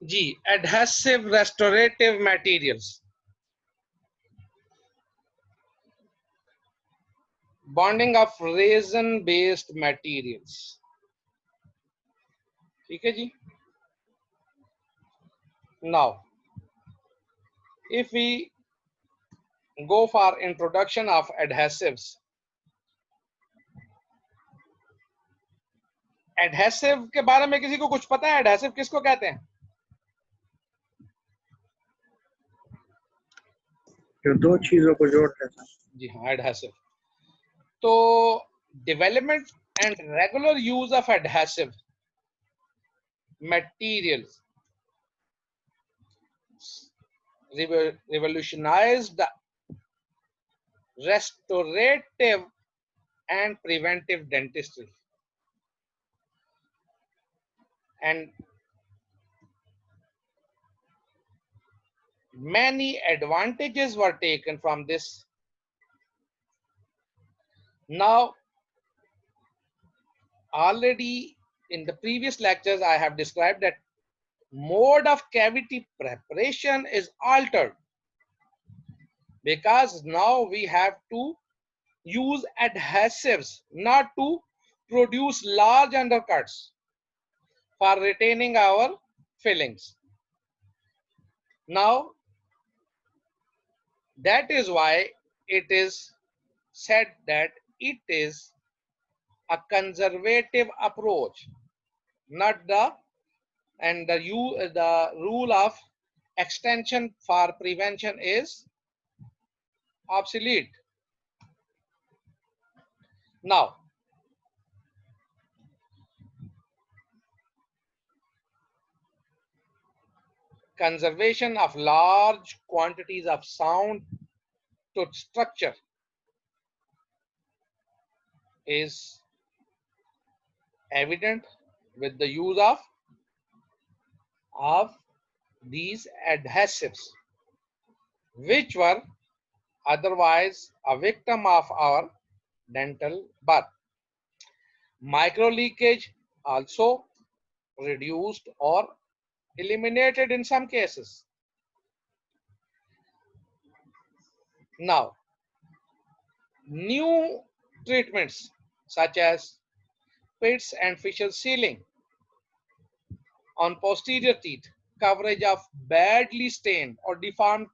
Ji, adhesive restorative materials, bonding of resin based materials. ठीक है जी. Now if we go for introduction of adhesives, adhesive के बारे में किसी को कुछ पता है? एडहेसिव किसको कहते हैं? जो दो चीजों को जोड़ते हैं. जी हाँ, एडहेसिव. तो development and regular use of adhesive materials revolutionized the restorative and preventive dentistry, and many advantages were taken from this. Now, already in the previous lectures, I have described that mode of cavity preparation is altered because now we have to use adhesives not to produce large undercuts for retaining our fillings. Now, that is why it is said that it is a conservative approach, not the the rule of extension for prevention is obsolete. Now, conservation of large quantities of sound tooth structure is evident with the use of these adhesives, which were otherwise a victim of our dental birth. Micro leakage also reduced or eliminated in some cases. Now, new treatments such as pits and facial sealing on posterior teeth, coverage of badly stained or deformed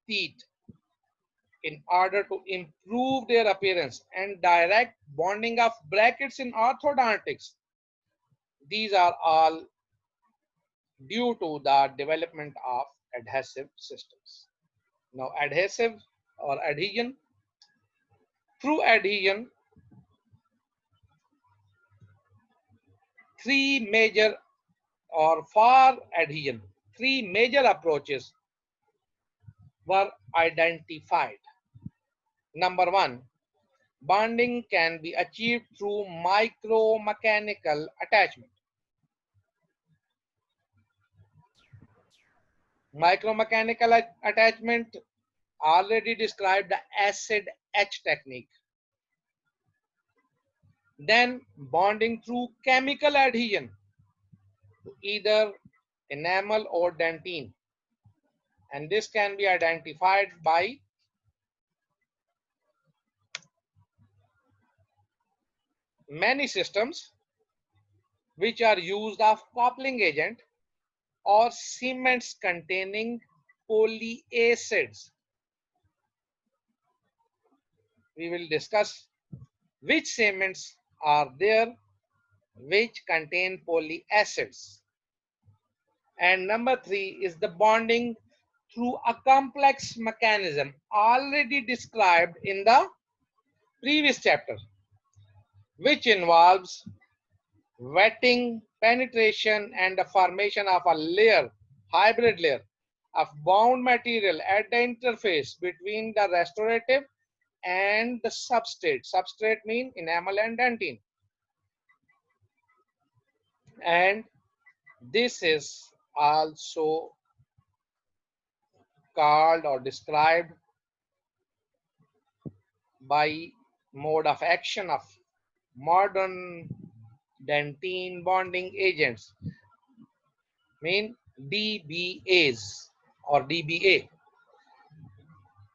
teeth in order to improve their appearance, and direct bonding of brackets in orthodontics. These are all due to the development of adhesive systems. Now, adhesive or adhesion, through adhesion, three major approaches were identified. Number one, bonding can be achieved through micromechanical attachment. Micromechanical attachment already described the acid etch technique. Then bonding through chemical adhesion to either enamel or dentine, and this can be identified by many systems which are used of coupling agent or cements containing polyacids. We will discuss which cements are there which contain polyacids. And number three is the bonding through a complex mechanism already described in the previous chapter, which involves wetting, penetration, and the formation of a layer, hybrid layer of bound material at the interface between the restorative and the substrate. Substrate means enamel and dentine. And this is also called or described by mode of action of modern dentine bonding agents. Mean DBAs or DBA.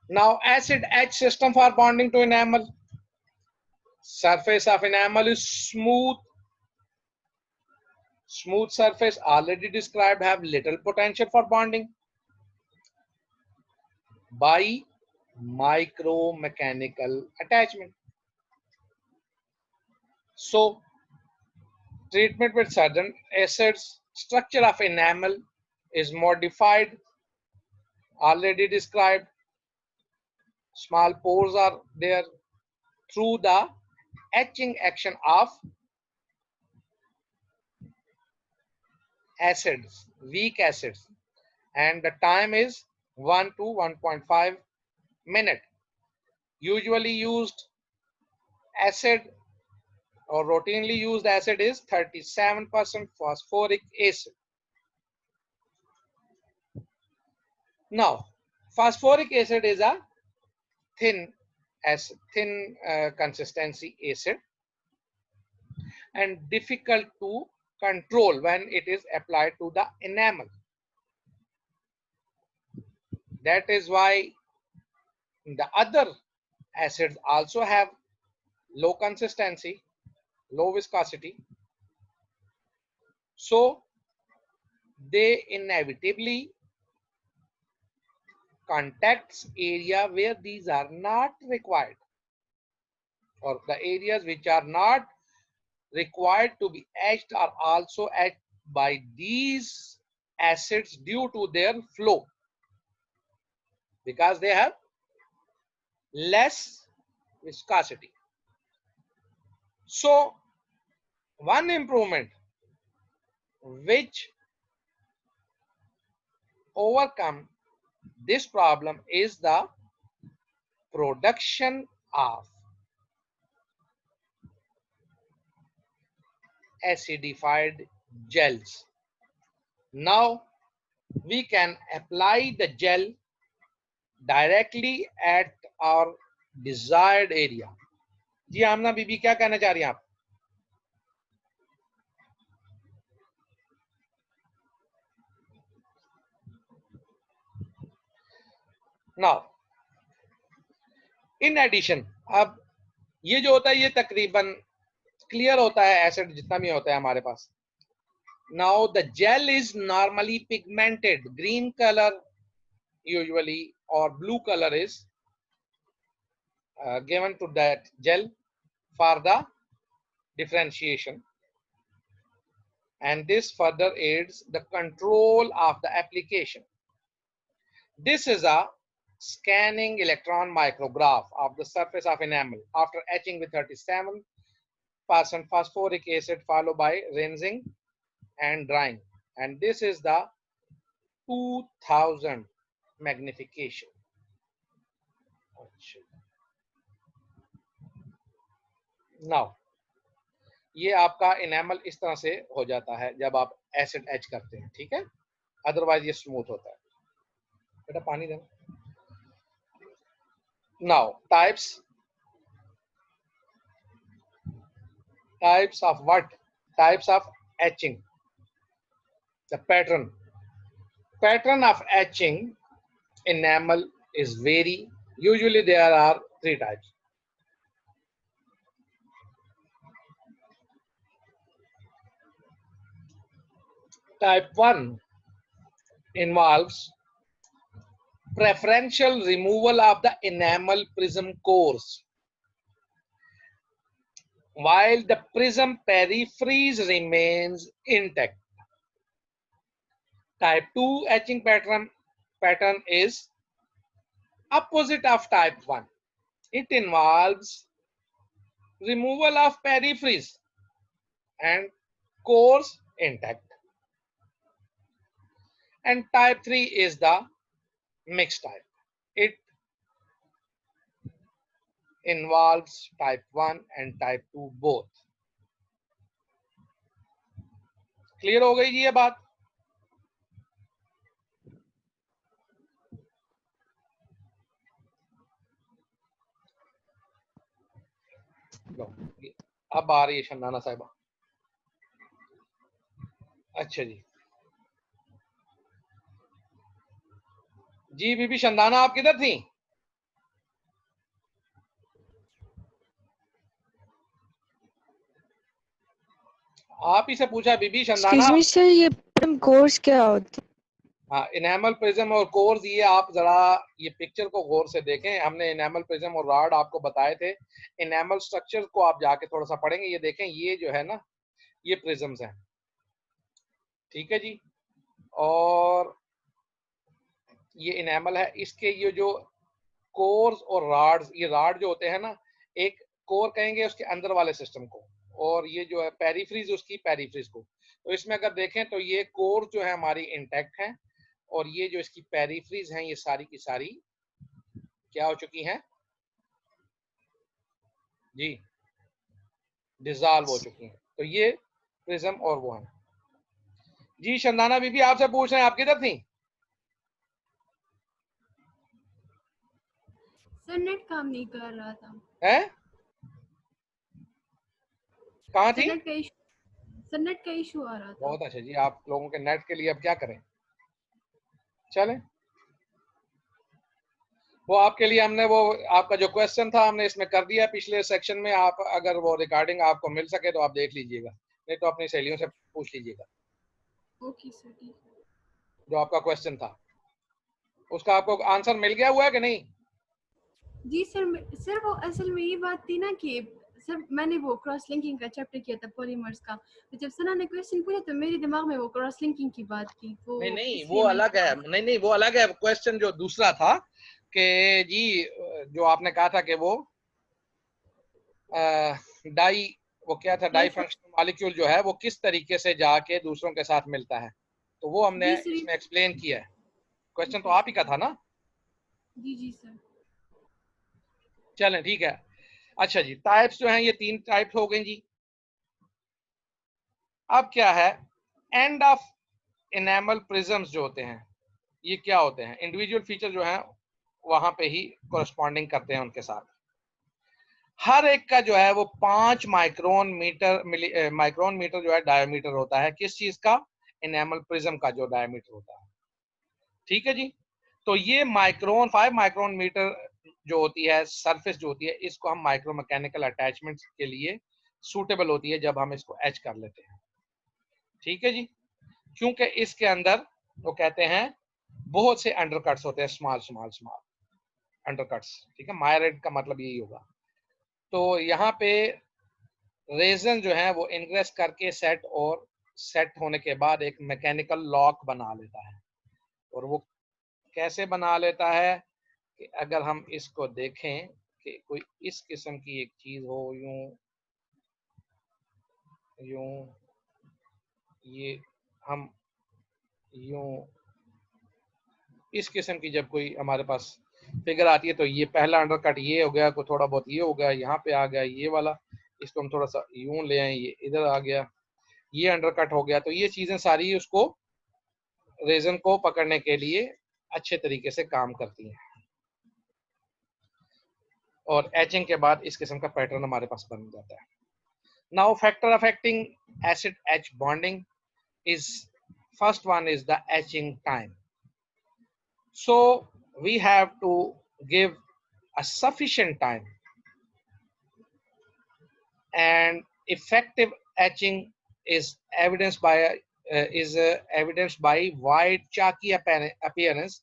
Now acid H system for bonding to enamel. Surface of enamel is smooth. Smooth surface already described have little potential for bonding by micromechanical attachment. So treatment with certain acids, structure of enamel is modified, already described. Small pores are there through the etching action of acids, weak acids, and the time is 1 to 1.5 minute. Usually used acid or routinely used acid is 37% phosphoric acid. Now, phosphoric acid is a thin consistency acid and difficult to control when it is applied to the enamel. That is why the other acids also have low consistency, low viscosity. So they inevitably contacts area where these are not required, or the areas which are not required to be etched are also etched by these acids due to their flow, because they have less viscosity. So one improvement which overcome this problem is the production of acidified gels. Now we can apply the gel directly at our desired area. जी आमना बीबी क्या कहना चाह रही हैं आप? Now in addition, अब ये जो होता है ये तकरीबन क्लियर होता है एसिड जितना भी होता है हमारे पास. Now the gel is normally pigmented. Green color usually or blue color is given to that gel for the differentiation, and this further aids the control of the application. This is a scanning electron micrograph of the surface of enamel after etching with 37% phosphoric acid followed by rinsing and drying, and this is the 2000 magnification. Now ये आपका enamel इस तरह से हो जाता है जब आप एसिड एच करते हैं, ठीक है, अदरवाइज ये स्मूथ होता है. बेटा पानी देना. Now types of what? Types of etching. The pattern of etching enamel is vary. Usually there are 3 types. Type 1 involves preferential removal of the enamel prism cores while the prism peripheries remains intact. Type 2 etching pattern is opposite of type 1. It involves removal of peripheries and cores intact. And type 3 is the mixed type. It involves type 1 and type 2 both. Clear हो गई जी ये बात? अब आ रही है शंदाना साहिबा. अच्छा जी, जी बीबी शंदाना, आप किधर थी? आप ही से पूछा बीबी एक्सक्यूज शंदाना। मी सर, ये कोर्स क्या होता है? हाँ, इनेमल प्रिज्म और कोर्स, ये आप जरा ये पिक्चर को गौर से देखें। हमने इनेमल प्रिज्म और रॉड आपको बताए थे। इनेमल स्ट्रक्चर को आप जाके थोड़ा सा पढ़ेंगे। ये देखें, ये जो है ना, ये प्रिज्म्स हैं, ठीक है जी। और ये इनेमल है। इसके ये जो कोर्स और रॉड्स, ये रॉड जो होते हैं ना, एक कोर कहेंगे उसके अंदर वाले सिस्टम को, और ये जो है पेरीफ्रीज, उसकी पेरीफ्रीज को। तो इसमें अगर देखें तो ये कोर जो है हमारी इंटैक्ट है, और ये जो इसकी पेरीफ्रीज हैं, ये सारी की सारी क्या हो चुकी हैं जी, डिसॉल्व हो चुकी हैं। तो ये प्रिज्म और वो है जी। शंदाना बीबी आपसे पूछ रहे हैं, आप किधर थी? सर नेट काम नहीं कर रहा था। हैं? कहाँ सर थी? नेट का इशू आ रहा था। बहुत अच्छा जी, आप लोगों के नेट के लिए अब क्या करें, चलें। वो आपके लिए हमने वो आपका जो क्वेश्चन था हमने इसमें कर दिया पिछले सेक्शन में। आप अगर वो रिकॉर्डिंग आपको मिल सके तो आप देख लीजिएगा, नहीं तो अपनी सहेलियों से पूछ लीजिएगा। ओके सर, ठीक है। जो आपका क्वेश्चन था उसका आपको आंसर मिल गया हुआ है कि नहीं? जी सर वो असल में ये बात थी ना कि सर मैंने वो क्रॉस लिंकिंग का चैप्टर किया था पॉलीमर्स का, तो जब सना ने क्वेश्चन पूछा तो मेरे दिमाग में वो क्रॉस लिंकिंग की बात थी, तो नहीं नहीं, वो इसलिए मैंने अलग है। नहीं नहीं, वो अलग है। क्वेश्चन जो दूसरा था कि जी, जो आपने कहा था कि वो डाई, वो क्या था, डाई फंक्शनल मॉलिक्यूल जो है वो किस तरीके से जाके दूसरों के साथ मिलता है, तो वो हमने जी सर। इसमें एक्सप्लेन किया है। क्वेश्चन तो ओके आप ही का था ना? जी जी सर। चलें, ठीक है। अच्छा जी, टाइप्स जो हैं ये 3 टाइप्स हो गई जी। अब क्या है, एंड ऑफ इनेमल प्रिज्म्स जो होते हैं ये क्या होते हैं, इंडिविजुअल फीचर जो है वहां पे ही कोरस्पॉन्डिंग करते हैं उनके साथ। हर एक का जो है वो 5 माइक्रोन मीटर जो है डायमीटर होता है। किस चीज का? इनेमल प्रिज्म का जो डायमीटर होता है, ठीक है जी। तो ये माइक्रोन 5 माइक्रोन मीटर जो होती है सरफेस जो होती है, इसको हम माइक्रो मैकेनिकल अटैचमेंट के लिए सूटेबल होती है जब हम इसको एच कर लेते हैं, ठीक है जी। क्योंकि इसके अंदर वो कहते हैं बहुत से अंडरकट्स होते हैं, स्मॉल स्मॉल स्मॉल अंडरकट्स, ठीक है। मायरेट का मतलब यही होगा। तो यहाँ पे रेजन जो है वो इंग्रेस करके सेट, और सेट होने के बाद एक मैकेनिकल लॉक बना लेता है। और वो कैसे बना लेता है कि अगर हम इसको देखें कि कोई इस किस्म की एक चीज हो, यूं यूं, ये हम यूं इस किस्म की जब कोई हमारे पास फिगर आती है, तो ये पहला अंडरकट ये हो गया, कोई थोड़ा बहुत ये हो गया, यहाँ पे आ गया ये वाला, इसको हम थोड़ा सा यूं ले आए, ये इधर आ गया, ये अंडरकट हो गया। तो ये चीजें सारी उसको रेजन को पकड़ने के लिए अच्छे तरीके से काम करती हैं, और एचिंग के बाद इस किस्म का पैटर्न हमारे पास बन जाता है। Now factor affecting acid H bonding is first one is the etching time. So we have to give a sufficient time, and effective etching is evidenced by evidenced by white chalky appearance,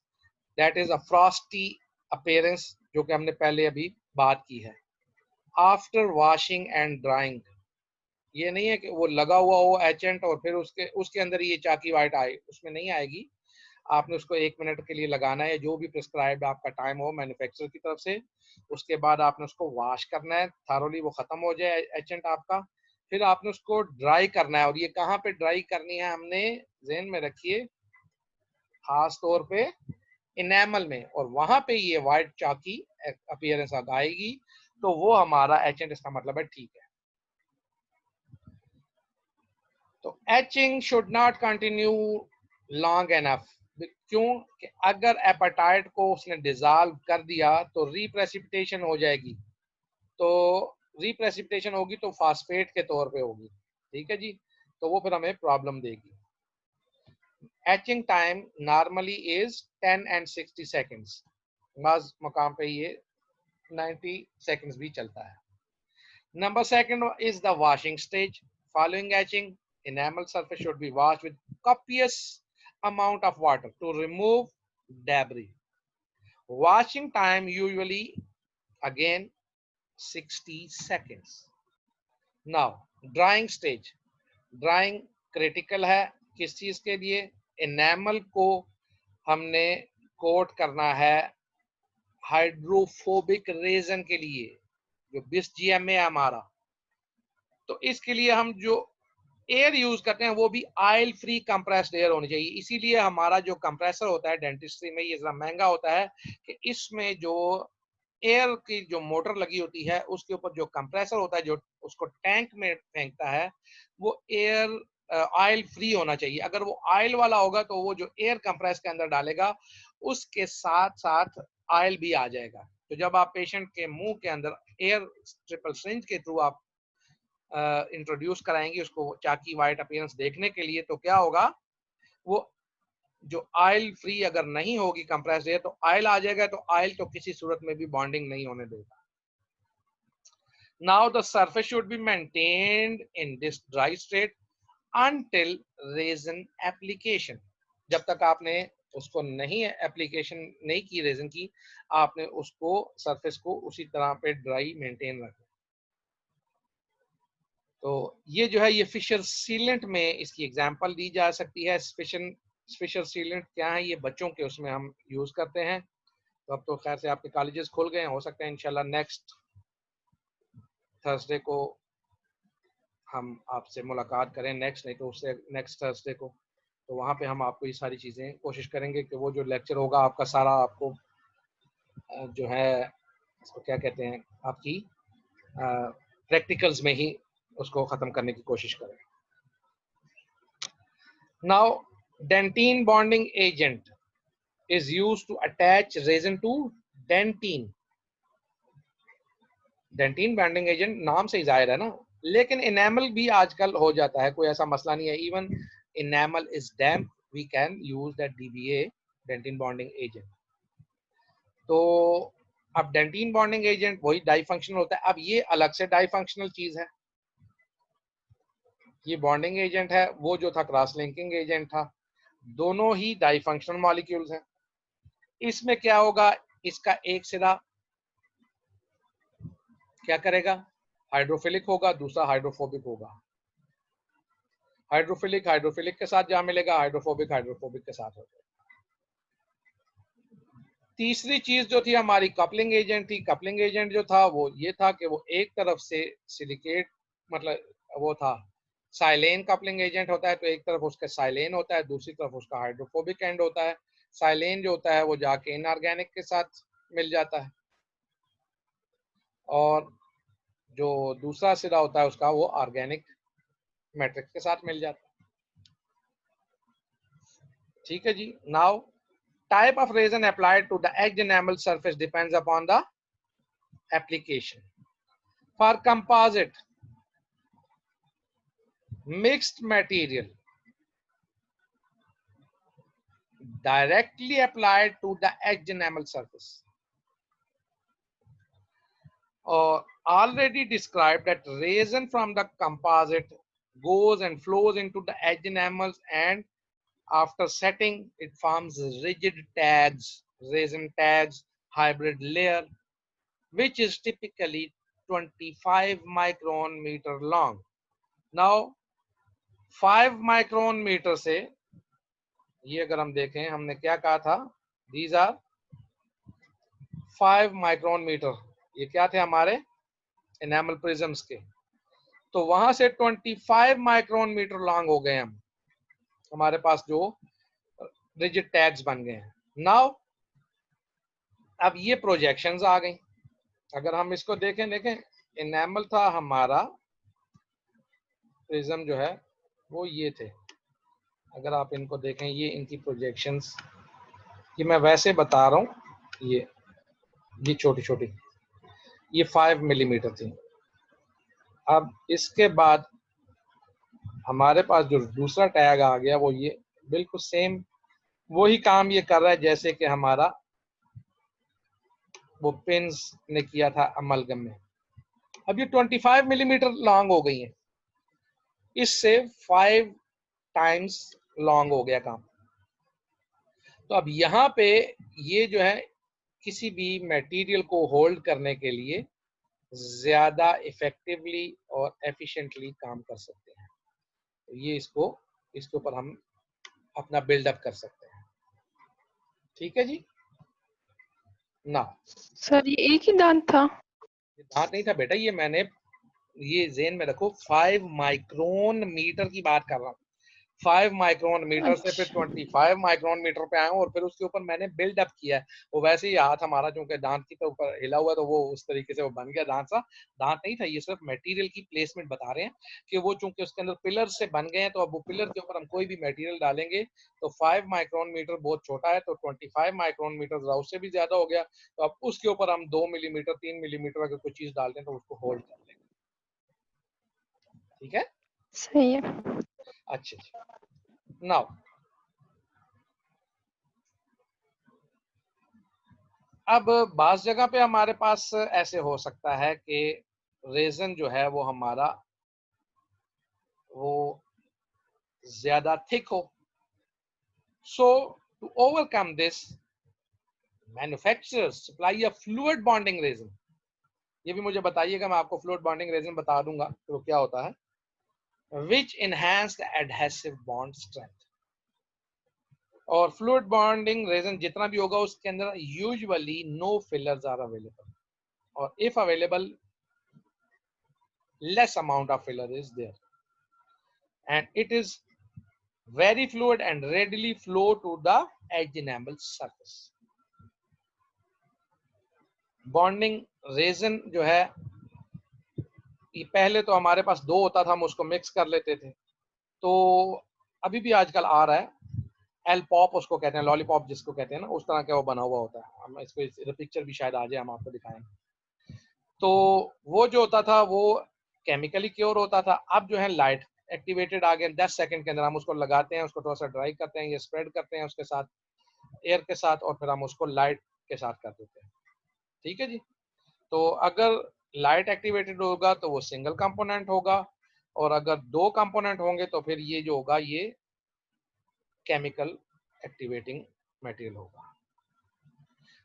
that is a frosty appearance जो कि हमने पहले अभी बात की है। After washing and drawing, ये नहीं है कि वो लगा हुआ हो एचेंट और फिर उसके अंदर ये चाकी वाइट आए, उसमें नहीं आएगी। आपने उसको 1 मिनट के लिए लगाना है, जो भी प्रिस्क्राइब्ड आपका टाइम हो मैन्युफैक्चरर की तरफ से। उसके बाद आपने उसको वॉश करना है थारोली, वो खत्म हो जाए एचेंट आपका। फिर आपने उसको ड्राई करना है, और ये कहाँ पे ड्राई करनी है हमने ज़हन में रखिए, खास तौर पे इनेमल में, और वहां पे ये व्हाइट चाकी अपीयरेंस आएगी, तो वो हमारा एचेंट, इसका मतलब है ठीक है। तो etching should not continue long enough. क्यों? कि अगर एपेटाइट को उसने डिजॉल्व कर दिया तो रिप्रेसिपिटेशन हो जाएगी, तो रिप्रेसिपिटेशन होगी तो फास्फेट के तौर पे होगी, ठीक है जी। तो वो फिर हमें प्रॉब्लम देगी। etching time normally is 10 and 60 seconds. बाज़ मकाम पे ये 90 seconds भी चलता है. Number second is the washing stage. Following etching, enamel surface should be washed with copious amount of water to remove debris. Washing time usually again 60 seconds. Now drying stage. Drying critical है किस चीज के लिए? enamel को हमने coat करना है hydrophobic raisin के लिए, जो 20 GM है हमारा. तो इसके लिए हम जो एयर यूज करते हैं वो भी ऑयल फ्री कंप्रेस्ड एयर होनी चाहिए. इसीलिए हमारा जो कंप्रेसर होता है डेंटिस्ट्री में ये जरा महंगा होता है कि इसमें जो एयर की जो मोटर लगी होती है उसके ऊपर जो कंप्रेसर होता है जो उसको टैंक में फेंकता है वो एयर ऑयल फ्री होना चाहिए. अगर वो ऑयल वाला होगा तो वो जो एयर कंप्रेस के अंदर डालेगा उसके साथ साथ ऑयल भी आ जाएगा. तो जब आप पेशेंट के मुंह के अंदर एयर ट्रिपल सिरिंज के थ्रू आप इंट्रोड्यूस कराएंगे उसको चाकी वाइट अपीयरेंस देखने के लिए, तो क्या होगा, वो जो ऑयल फ्री अगर नहीं होगी कंप्रेस्ड एयर तो ऑयल आ जाएगा. तो ऑयल तो किसी सूरत में भी बॉन्डिंग नहीं होने देगा. Now the surface should be maintained in this dry state until resin application. जब तक आपने उसको नहीं एप्लीकेशन नहीं की रेजन की, आपने उसको सरफेस को उसी तरह पे ड्राई मेंटेन रखना. तो ये जो है ये फिशर सीलेंट में इसकी एग्जांपल दी जा सकती है. फिशर सीलेंट क्या है? ये बच्चों के उसमें हम यूज करते हैं. तो अब तो खैर से आपके कॉलेजेस खुल गए हैं, हो सकता है इंशाल्लाह नेक्स्ट थर्सडे को हम आपसे मुलाकात करें. नेक्स्ट नहीं तो उससे नेक्स्ट थर्सडे को, तो वहाँ पे हम आपको ये सारी चीज़ें कोशिश करेंगे कि वो जो लेक्चर होगा आपका सारा आपको जो है इसको क्या कहते हैं आपकी प्रैक्टिकल्स में ही उसको ख़त्म करने की कोशिश करें. Now dentine bonding agent is used to attach resin to dentine. Dentine bonding agent नाम से ही जाहिर है ना, लेकिन इनेमल भी आजकल हो जाता है, कोई ऐसा मसला नहीं है. Even enamel is damp we can use that DBA dentine bonding agent. तो अब डेंटीन बॉन्डिंग एजेंट वही डाई फंक्शनल होता है. अब ये अलग से डाई फंक्शनल चीज है. ये बॉन्डिंग एजेंट है, वो जो था क्रॉस लिंकिंग एजेंट था. दोनों ही डाई फंक्शनल मॉलिक्यूल्स हैं. इसमें क्या होगा, इसका एक सिरा क्या करेगा, हाइड्रोफिलिक होगा, दूसरा हाइड्रोफोबिक होगा. हाइड्रोफिलिक के साथ जा मिलेगा, हाइड्रोफोबिक के साथ हो जाएगा. तीसरी चीज जो थी हमारी कपलिंग एजेंट थी. कपलिंग एजेंट जो था वो ये था कि वो एक तरफ से सिलिकेट मतलब वो था साइलेन कपलिंग एजेंट होता है, तो एक तरफ उसका साइलेन होता है, दूसरी तरफ उसका हाइड्रोफोबिक एंड होता है. साइलेन जो होता है वो जाके इनऑर्गेनिक के साथ मिल जाता है और जो दूसरा सिरा होता है उसका वो ऑर्गेनिक मैट्रिक्स के साथ मिल जाता है. ठीक है जी. Now type of resin applied to the edge enamel surface depends upon the application. For composite mixed material directly applied to the edge enamel surface, or already described that resin from the composite goes and flows into the edge enamels, and after setting it forms rigid tags, resin tags hybrid layer, which is typically 25 micron meter long. Now 5 micron meter से ये अगर हम देखें, हमने क्या कहा था, these are 5 micron meter. ये क्या थे हमारे enamel prisms के, तो वहां से 25 micron meter long हो गए हम, हमारे पास जो रिजिड टैग्स बन गए हैं. नाउ अब ये प्रोजेक्शंस आ गई. अगर हम इसको देखें इनेमल था हमारा, प्रिज्म जो है वो ये थे. अगर आप इनको देखें, ये इनकी प्रोजेक्शंस, ये मैं वैसे बता रहा हूँ, ये छोटी छोटी, ये 5 मिलीमीटर थी. अब इसके बाद हमारे पास जो दूसरा टैग आ गया वो ये बिल्कुल सेम वही काम ये कर रहा है जैसे कि हमारा वो पिंस ने किया था अमलगम में। अब ये 25 मिलीमीटर लॉन्ग हो गई है, इससे 5 टाइम्स लॉन्ग हो गया काम। तो अब यहाँ पे ये जो है किसी भी मटेरियल को होल्ड करने के लिए ज्यादा इफेक्टिवली और एफिशिएंटली काम कर सकते हैं। तो ये इसके ऊपर हम अपना बिल्डअप कर सकते हैं। ठीक है जी ना। सर ये एक ही दांत था? ये दांत नहीं था बेटा, ये मैंने ये जेन में रखो 5 माइक्रोन मीटर की बात कर रहा हूँ। 5 माइक्रोन मीटर से फिर अच्छा 25 माइक्रोन मीटर पे आया हूँ और फिर उसके ऊपर मैंने बिल्डअप किया है। वो वैसे ही हाथ हमारा चूंकि दांत की तो ऊपर हिला हुआ तो वो उस तरीके से वो बन गया दांत सा। दांत नहीं था, ये सिर्फ मटेरियल की प्लेसमेंट बता रहे हैं कि वो चूंकि उसके अंदर पिलर से बन गए हैं, तो अब वो पिलर के ऊपर हम कोई भी मटेरियल डालेंगे तो 5 माइक्रोन मीटर बहुत छोटा है, तो 25 माइक्रोन मीटर उससे भी ज्यादा हो गया। तो अब उसके ऊपर हम 2 मिलीमीटर 3 मिलीमीटर अगर कोई चीज डाल दें तो उसको होल्ड कर लेंगे। ठीक है, सही है। अच्छा जी। नाउ अब बास जगह पे हमारे पास ऐसे हो सकता है कि रेजन जो है वो हमारा वो ज्यादा थिक हो। So to overcome this manufacturers supply a fluid bonding resin. ये भी मुझे बताइएगा, मैं आपको फ्लूइड बॉन्डिंग रेजन बता दूंगा तो क्या होता है। Which enhance the adhesive bond strength. और फ्लूइड बॉन्डिंग रेजन जितना भी होगा उसके अंदर usually no fillers are available, और if available less amount of filler is there, and it is very fluid and readily flow to the edge enamel surface. Bonding resin जो है ये पहले तो हमारे पास 2 होता था, हम उसको मिक्स कर लेते थे। तो अभी भी आजकल आ रहा है एल पॉप उसको कहते हैं, लॉलीपॉप जिसको कहते हैं ना, उस तरह का वो बना हुआ होता है। हम इसको पिक्चर भी शायद आ जाए, हम आपको दिखाएंगे। तो वो जो होता था वो केमिकली क्योर होता था। अब जो है लाइट एक्टिवेटेड आ गए, 10 सेकंड के अंदर हम उसको लगाते हैं, उसको थोड़ा सा ड्राई करते हैं, ये स्प्रेड करते हैं उसके साथ एयर के साथ, और फिर हम उसको लाइट के साथ कर देते हैं। ठीक है जी। तो अगर लाइट एक्टिवेटेड होगा तो वो सिंगल कंपोनेंट होगा, और अगर 2 कंपोनेंट होंगे तो फिर ये जो होगा ये केमिकल एक्टिवेटिंग मटेरियल होगा।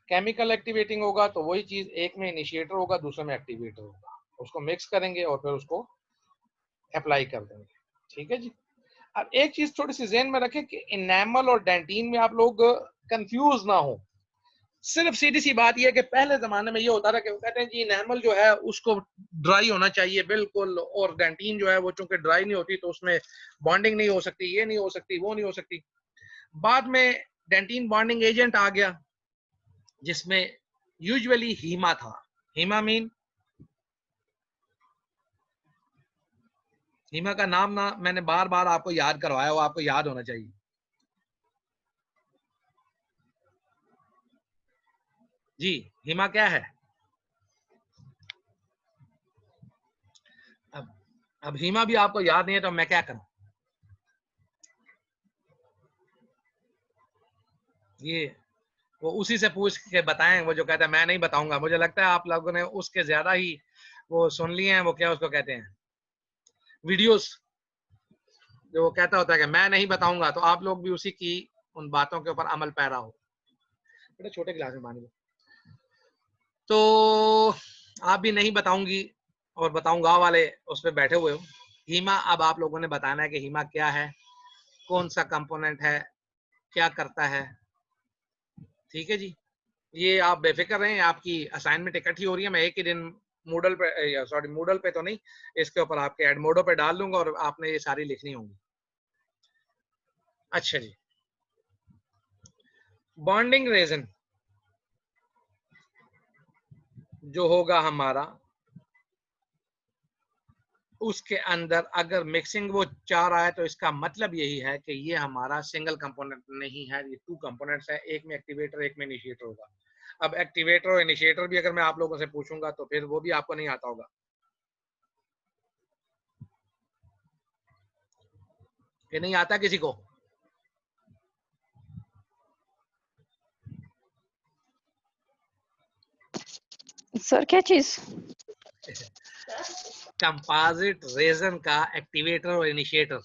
केमिकल एक्टिवेटिंग होगा तो वही चीज, एक में इनिशिएटर होगा दूसरे में एक्टिवेटर होगा, उसको मिक्स करेंगे और फिर उसको अप्लाई कर देंगे। ठीक है जी। अब एक चीज थोड़ी सी ज़हन में रखें कि इनेमल और डेंटिन में आप लोग कंफ्यूज ना हो। सिर्फ सीधी सी बात यह है कि पहले जमाने में ये होता था कि वो कहते हैं जी इनेमल जो है उसको ड्राई होना चाहिए बिल्कुल, और डेंटिन जो है वो चूंकि ड्राई नहीं होती तो उसमें बॉन्डिंग नहीं हो सकती, ये नहीं हो सकती, वो नहीं हो सकती। बाद में डेंटिन बॉन्डिंग एजेंट आ गया जिसमें यूजुअली हीमा था। हीमा मीन, हीमा का नाम ना मैंने बार बार आपको याद करवाया, वो आपको याद होना चाहिए। जी हीमा क्या है? अब हीमा भी आपको याद नहीं है तो मैं क्या करूं। ये वो उसी से पूछ के बताएं, वो जो कहता है मैं नहीं बताऊंगा। मुझे लगता है आप लोगों ने उसके ज्यादा ही वो सुन लिए हैं, वो क्या उसको कहते हैं वीडियोस, जो वो कहता होता है कि मैं नहीं बताऊंगा, तो आप लोग भी उसी की उन बातों के ऊपर अमल पैरा हो। बेटा छोटे गिलास में पानी दो। तो आप भी नहीं बताऊंगी और बताऊंगा वाले उस पर बैठे हुए हो। हीमा अब आप लोगों ने बताना है कि हीमा क्या है, कौन सा कंपोनेंट है, क्या करता है। ठीक है जी। ये आप बेफिक्र रहें, आपकी असाइनमेंट इकट्ठी हो रही है। मैं एक ही दिन मूडल पे, सॉरी मूडल पे तो नहीं, इसके ऊपर आपके एडमोडो पे डाल दूंगा और आपने ये सारी लिखनी होंगी। अच्छा जी। बॉन्डिंग रेजन जो होगा हमारा, उसके अंदर अगर मिक्सिंग वो 4 आए तो इसका मतलब यही है कि ये हमारा सिंगल कंपोनेंट नहीं है, ये 2 कंपोनेंट्स है, एक में एक्टिवेटर एक में इनिशिएटर होगा। अब एक्टिवेटर और इनिशिएटर भी अगर मैं आप लोगों से पूछूंगा तो फिर वो भी आपको नहीं आता होगा कि नहीं आता किसी को। सर क्या चीज? कंपोजिट रेजन का एक्टिवेटर और इनिशिएटर।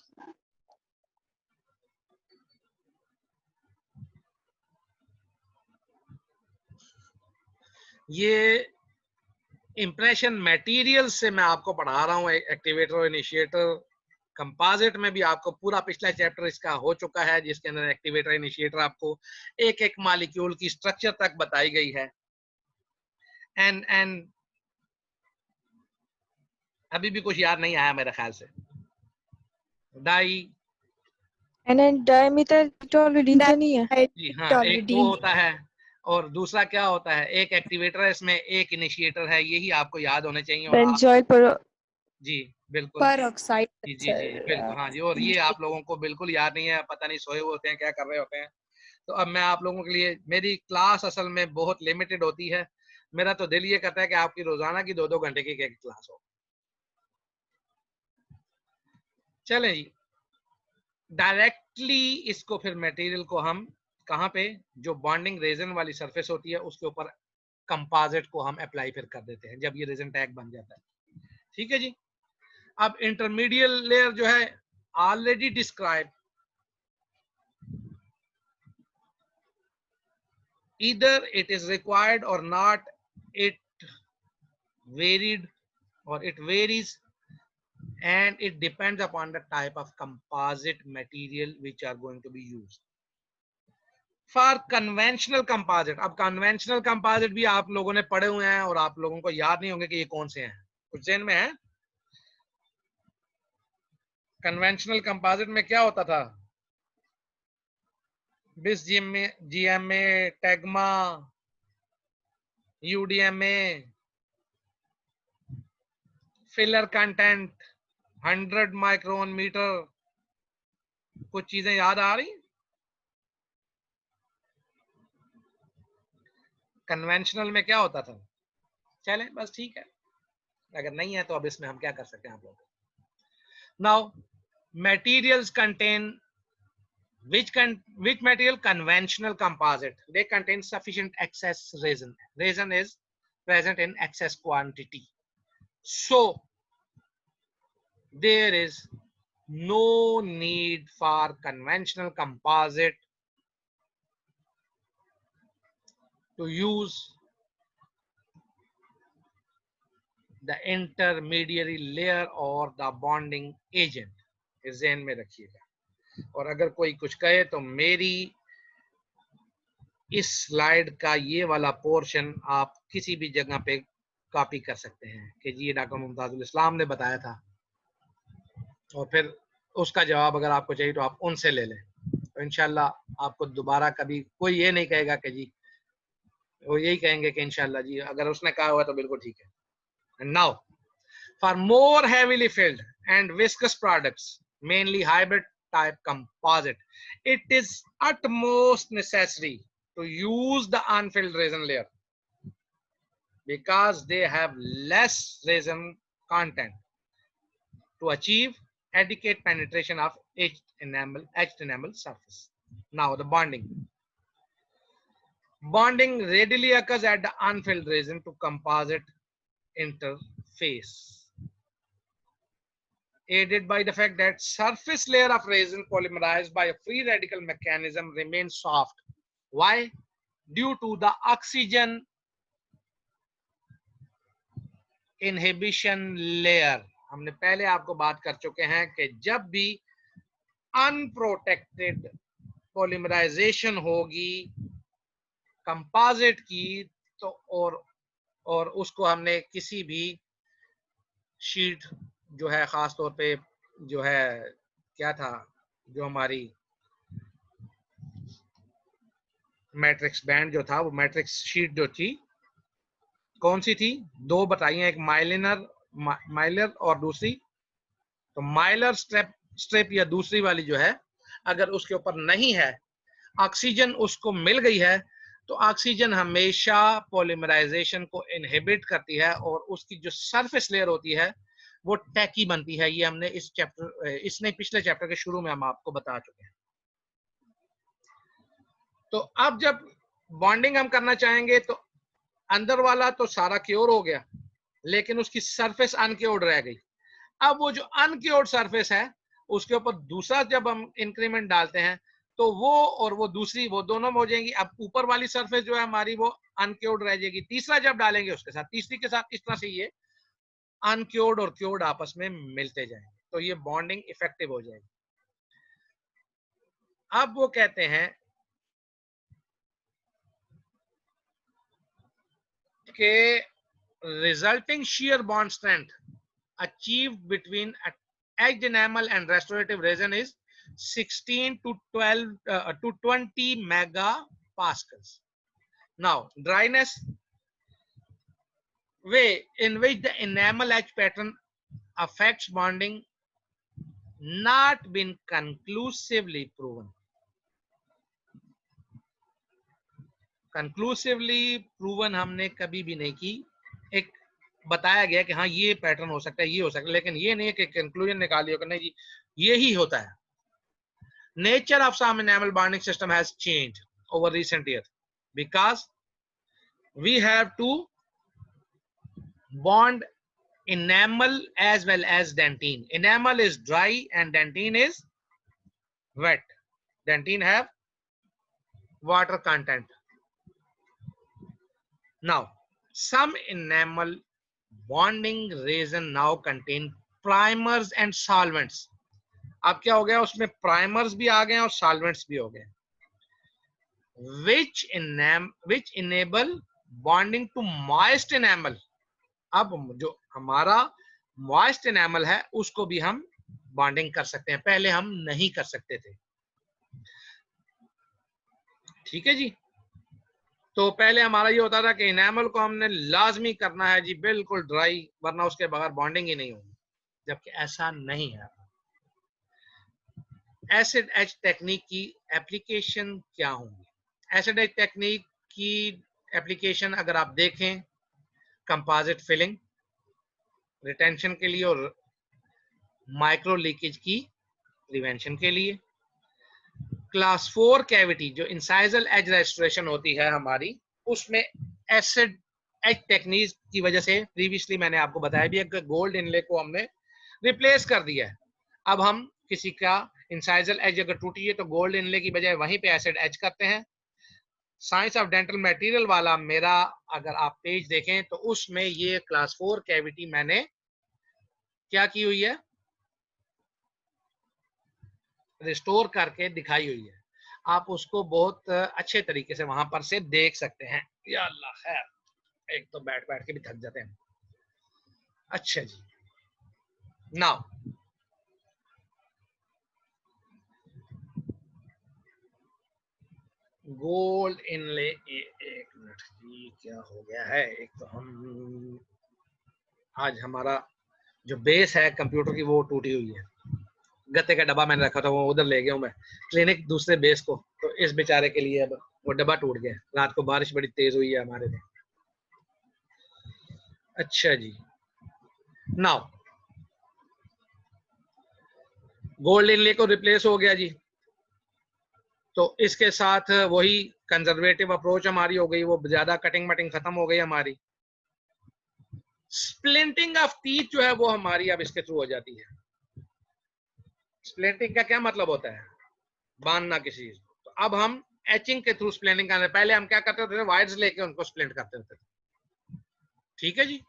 ये इंप्रेशन मटेरियल से मैं आपको पढ़ा रहा हूँ, एक्टिवेटर और इनिशिएटर। कंपोजिट में भी आपको पूरा पिछला चैप्टर इसका हो चुका है, जिसके अंदर एक्टिवेटर इनिशिएटर आपको एक एक मॉलिक्यूल की स्ट्रक्चर तक बताई गई है। एंड अभी भी कुछ याद नहीं आया मेरे ख्याल से। डाई एंड डायमीटर रीजन ही है। जी हाँ, एक वो होता है और दूसरा क्या होता है, एक एक्टिवेटर है, इसमें एक इनिशिएटर है। यही आपको याद होने चाहिए। और बेंजोइल पर जी बिल्कुल, पेरोक्साइड जी जी जी बिल्कुल, हाँ जी। और ये आप लोगों को बिल्कुल याद नहीं है, पता नहीं सोए हुए होते हैं, क्या कर रहे होते हैं। तो अब मैं आप लोगों के लिए, मेरी क्लास असल में बहुत लिमिटेड होती है। मेरा तो दिल ये करता है कि आपकी रोजाना की 2-2 घंटे की एक क्लास हो। चलें जी, डायरेक्टली इसको फिर मटेरियल को हम कहाँ पे, जो बॉन्डिंग रेजन वाली सरफेस होती है उसके ऊपर कंपोजिट को हम अप्लाई फिर कर देते हैं, जब ये रेजन टैग बन जाता है। ठीक है जी। अब इंटरमीडिएट लेयर जो है already describe, either it is required or not, it varied or it varies, and it depends upon the type of composite material which are going to be used for conventional composite. अब conventional composite भी आप लोगों ने पढ़े हुए हैं और आप लोगों को याद नहीं होंगे कि ये कौन से हैं, कुछ ज़हन में है? कन्वेंशनल कंपोजिट में क्या होता था? Bis GMA, TEGMA, UDMA, filler content 100 micron metre. कुछ चीजें याद आ रही? कन्वेंशनल में क्या होता था? चलें बस ठीक है, अगर नहीं है तो अब इसमें हम क्या कर सकते हैं आप लोग। Now materials contain which material? Conventional composite, they contain sufficient excess resin. Resin is present in excess quantity, so there is no need for conventional composite to use the intermediary layer or the bonding agent. इस ज़हन में रखिएगा। और अगर कोई कुछ कहे तो मेरी इस स्लाइड का ये वाला पोर्शन आप किसी भी जगह पे कॉपी कर सकते हैं कि जी ये डॉक्टर मुमताजुल इस्लाम ने बताया था, और फिर उसका जवाब अगर आपको चाहिए तो आप उनसे ले लें। तो इंशाल्लाह आपको दोबारा कभी कोई ये नहीं कहेगा कि जी, वो यही कहेंगे कि इंशाल्लाह जी अगर उसने कहा हुआ तो बिल्कुल ठीक है। And now, for more heavily filled and viscous products, mainly hybrid type composite, it is utmost necessary to use the unfilled resin layer because they have less resin content to achieve adequate penetration of etched enamel surface. Now the bonding. Bonding readily occurs at the unfilled resin to composite interface, aided by the fact that surface layer of resin polymerized by a free radical mechanism remains soft. Why? Due to the oxygen inhibition layer. हमने पहले आपको बात कर चुके हैं कि जब भी अनप्रोटेक्टेड पॉलीमराइजेशन होगी कंपोजिट की, तो और उसको हमने किसी भी शीट जो है, खास तौर पे जो है क्या था, जो हमारी मैट्रिक्स बैंड जो था, वो मैट्रिक्स शीट जो थी कौन सी थी? दो बताइए, एक माइलर और दूसरी, तो माइलर स्ट्रिप या दूसरी वाली जो है, अगर उसके ऊपर नहीं है ऑक्सीजन, उसको मिल गई है, तो ऑक्सीजन हमेशा पॉलीमराइजेशन को इनहिबिट करती है और उसकी जो सरफेस लेयर होती है वो टैकी बनती है। ये हमने इसने पिछले चैप्टर के शुरू में हम आपको बता चुके हैं। तो अब जब बॉन्डिंग हम करना चाहेंगे तो अंदर वाला तो सारा क्योर हो गया, लेकिन उसकी सरफेस अनक्योर्ड रह गई। अब वो जो अनक्योर्ड सरफेस है उसके ऊपर दूसरा जब हम इंक्रीमेंट डालते हैं तो वो और वो दूसरी वो दोनों हो जाएंगी। अब ऊपर वाली सरफेस जो है हमारी वो अनक्योर्ड रह जाएगी, तीसरा जब डालेंगे उसके साथ तीसरी के साथ, इस तरह से ये अनक्योर्ड और क्योर्ड आपस में मिलते जाएंगे, तो ये बॉन्डिंग इफेक्टिव हो जाएगी। अब वो कहते हैं कि resulting shear bond strength achieved between edged enamel and restorative resin is 16 to 20 megapascals. Now, dryness way in which the enamel edge pattern affects bonding not been conclusively proven. Conclusively proven हमने कभी भी नहीं की। एक बताया गया कि हाँ ये पैटर्न हो सकता है, ये हो सकता है, लेकिन ये नहीं है कि कंक्लूजन निकाल लिया कि नहीं जी ये ही होता है। Nature of some enamel bonding system has changed over recent year because we have to bond enamel as well as dentine. Enamel is dry and dentine is wet. Dentine have water content. Now, some enamel bonding resin now contain primers and solvents. अब क्या हो गया, उसमें primers भी आ गए और solvents भी हो गए, which enable bonding to moist enamel. अब जो हमारा moist enamel है उसको भी हम bonding कर सकते हैं, पहले हम नहीं कर सकते थे। ठीक है जी। तो पहले हमारा ये होता था कि इनेमल को हमने लाजमी करना है जी बिल्कुल ड्राई, वरना उसके बगैर बॉन्डिंग ही नहीं होगी, जबकि ऐसा नहीं है। एसिड एच टेक्निक की एप्लीकेशन क्या होंगी? एसिड एच टेक्निक की एप्लीकेशन अगर आप देखें, कंपोजिट फिलिंग, रिटेंशन के लिए और माइक्रो लीकेज की प्रिवेंशन के लिए। क्लास 4 कैविटी जो इंसाइजल एज रेस्टोरेशन होती है हमारी, उसमें एसिड एज टेक्निक की वजह से प्रीवियसली मैंने आपको बताया भी है कि गोल्ड इनले को हमने रिप्लेस कर दिया है। अब हम किसी का इंसाइजल एज अगर टूटी है तो गोल्ड इनले की बजाय वहीं पे एसिड एज करते हैं। साइंस ऑफ डेंटल मटेरियल वाला मेरा अगर आप पेज देखें तो उसमें ये क्लास 4 कैविटी मैंने क्या की हुई है, रिस्टोर करके दिखाई हुई है। आप उसको बहुत अच्छे तरीके से वहां पर से देख सकते हैं। या अल्लाह खैर, एक तो बैठ बैठ के भी थक जाते हैं। अच्छा जी, नाउ गोल्ड इनले, एक मिनट जी क्या हो गया है। एक तो हम आज हमारा जो बेस है कंप्यूटर की वो टूटी हुई है, गत्ते का डब्बा मैंने रखा था वो उधर ले गया हूं मैं क्लिनिक दूसरे बेस को, तो इस बेचारे के लिए अब वो डब्बा टूट गया। रात को बारिश बड़ी तेज हुई है हमारे में। अच्छा जी, नाउ गोल्ड इनले को रिप्लेस हो गया जी, तो इसके साथ वही कंजर्वेटिव अप्रोच हमारी हो गई, वो ज्यादा कटिंग मटिंग खत्म हो गई हमारी। स्प्लिंटिंग ऑफ टीथ जो है वो हमारी अब इसके थ्रू हो जाती है। स्प्लिंटिंग का क्या मतलब होता है? बांधना किसी चीज। तो अब हम एचिंग के थ्रू स्प्लिंटिंग करते, पहले हम क्या करते थे, वायर्स लेके उनको स्प्लिंट करते होते थे। ठीक है जी,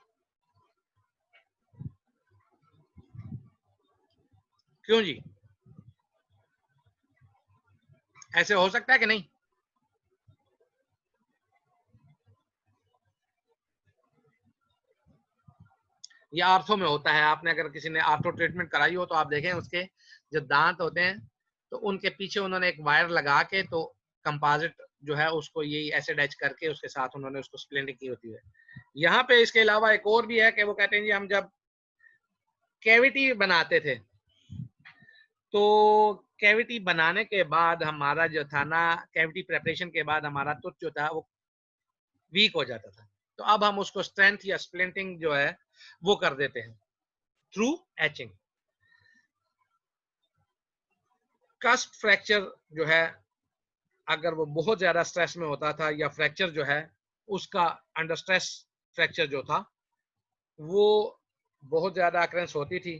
क्यों जी, ऐसे हो सकता है कि नहीं? ये आर्थो में होता है। आपने अगर किसी ने आर्थो ट्रीटमेंट कराई हो तो आप देखें उसके जो दांत होते हैं तो उनके पीछे उन्होंने एक वायर लगा के तो कंपोजिट जो है उसको यही एसिड एच करके उसके साथ उन्होंने उसको स्प्लिंटिंग की होती है। यहाँ पे इसके अलावा एक और भी है कि वो कहते हैं जी हम जब कैविटी बनाते थे तो कैविटी बनाने के बाद हमारा जो था ना, कैविटी प्रेपरेशन के बाद हमारा टूथ जो था वो वीक हो जाता था, तो अब हम उसको स्ट्रेंथ या स्प्लिंटिंग जो है वो कर देते हैं थ्रू एचिंग। कस्ट फ्रैक्चर जो है अगर वो बहुत ज्यादा स्ट्रेस में होता था या फ्रैक्चर जो है उसका अंडर स्ट्रेस फ्रैक्चर जो था वो बहुत ज्यादा अक्रेंस होती थी।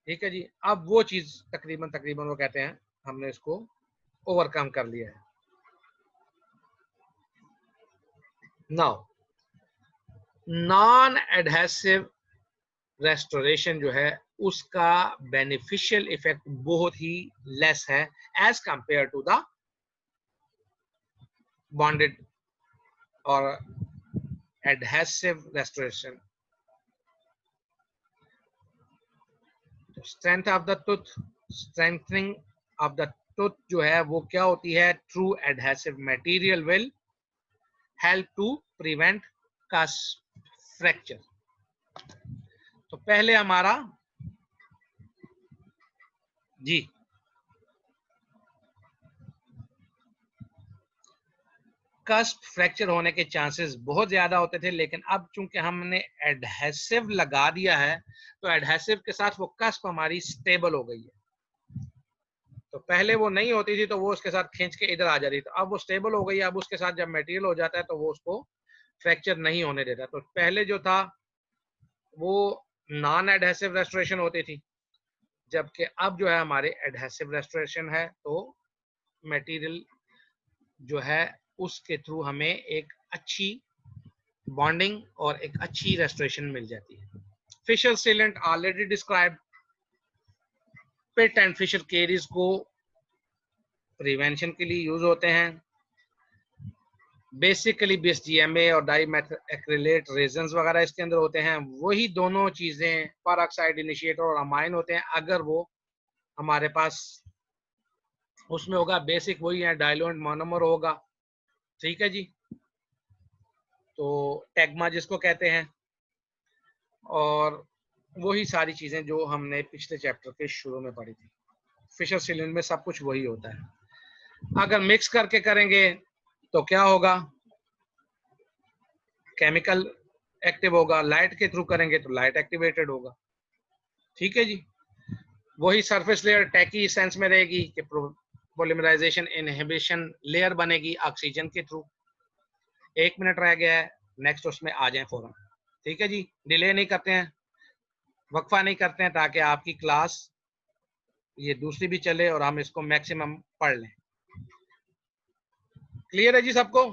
ठीक है जी, अब वो चीज तकरीबन वो कहते हैं हमने इसको ओवरकम कर लिया है। नाउ नॉन एडहेसिव रेस्टोरेशन जो है उसका बेनिफिशियल इफेक्ट बहुत ही लेस है as compare to the bonded और adhesive restoration. Strength of the tooth, strengthening of the tooth जो है वो क्या होती है, true adhesive material will help to prevent cast fracture. तो पहले हमारा जी कस्प फ्रैक्चर होने के चांसेस बहुत ज्यादा होते थे, लेकिन अब चूंकि हमने एडहेसिव लगा दिया है तो एडहेसिव के साथ वो कस्प हमारी स्टेबल हो गई है। तो पहले वो नहीं होती थी तो वो उसके साथ खींच के इधर आ जाती थी, तो अब वो स्टेबल हो गई है। अब उसके साथ जब मटेरियल हो जाता है तो वो उसको फ्रैक्चर नहीं होने देता। तो पहले जो था वो नॉन एडहेसिव रेस्टोरेशन होती थी, जबकि अब जो है हमारे एडहेसिव रेस्टोरेशन है। तो मटेरियल जो है उसके थ्रू हमें एक अच्छी बॉन्डिंग और एक अच्छी रेस्टोरेशन मिल जाती है। Fissure sealant already describe. Pit and fissure caries को प्रिवेंशन के लिए यूज होते हैं। बेसिकली BSDMA और डाइमेथिल एक्रिलेट रेजन्स वगैरह इसके अंदर होते हैं। वही दोनों चीजें पेरोक्साइड इनिशिएटर और अमाइन होते हैं। अगर वो हमारे पास उसमें होगा बेसिक वही है, डाइल्यूएंट मोनोमर होगा। ठीक है जी, तो टैग्मा जिसको कहते हैं, और वही सारी चीजें जो हमने पिछले चैप्टर के शुरू में पढ़ी थी। फिशर सीलेंट में सब कुछ वही होता है। अगर मिक्स करके करेंगे तो क्या होगा, केमिकल एक्टिव होगा। लाइट के थ्रू करेंगे तो लाइट एक्टिवेटेड होगा। ठीक है जी, वही सरफेस लेयर टैकी सेंस में रहेगी कि पॉलीमराइजेशन इनहिबिशन लेयर बनेगी ऑक्सीजन के थ्रू। 1 मिनट रह गया है, नेक्स्ट उसमें आ जाए फौरन। ठीक है जी, डिले नहीं करते हैं, वक्फा नहीं करते हैं, ताकि आपकी क्लास ये दूसरी भी चले और हम इसको मैक्सिमम पढ़ लें। क्लियर है जी सबको?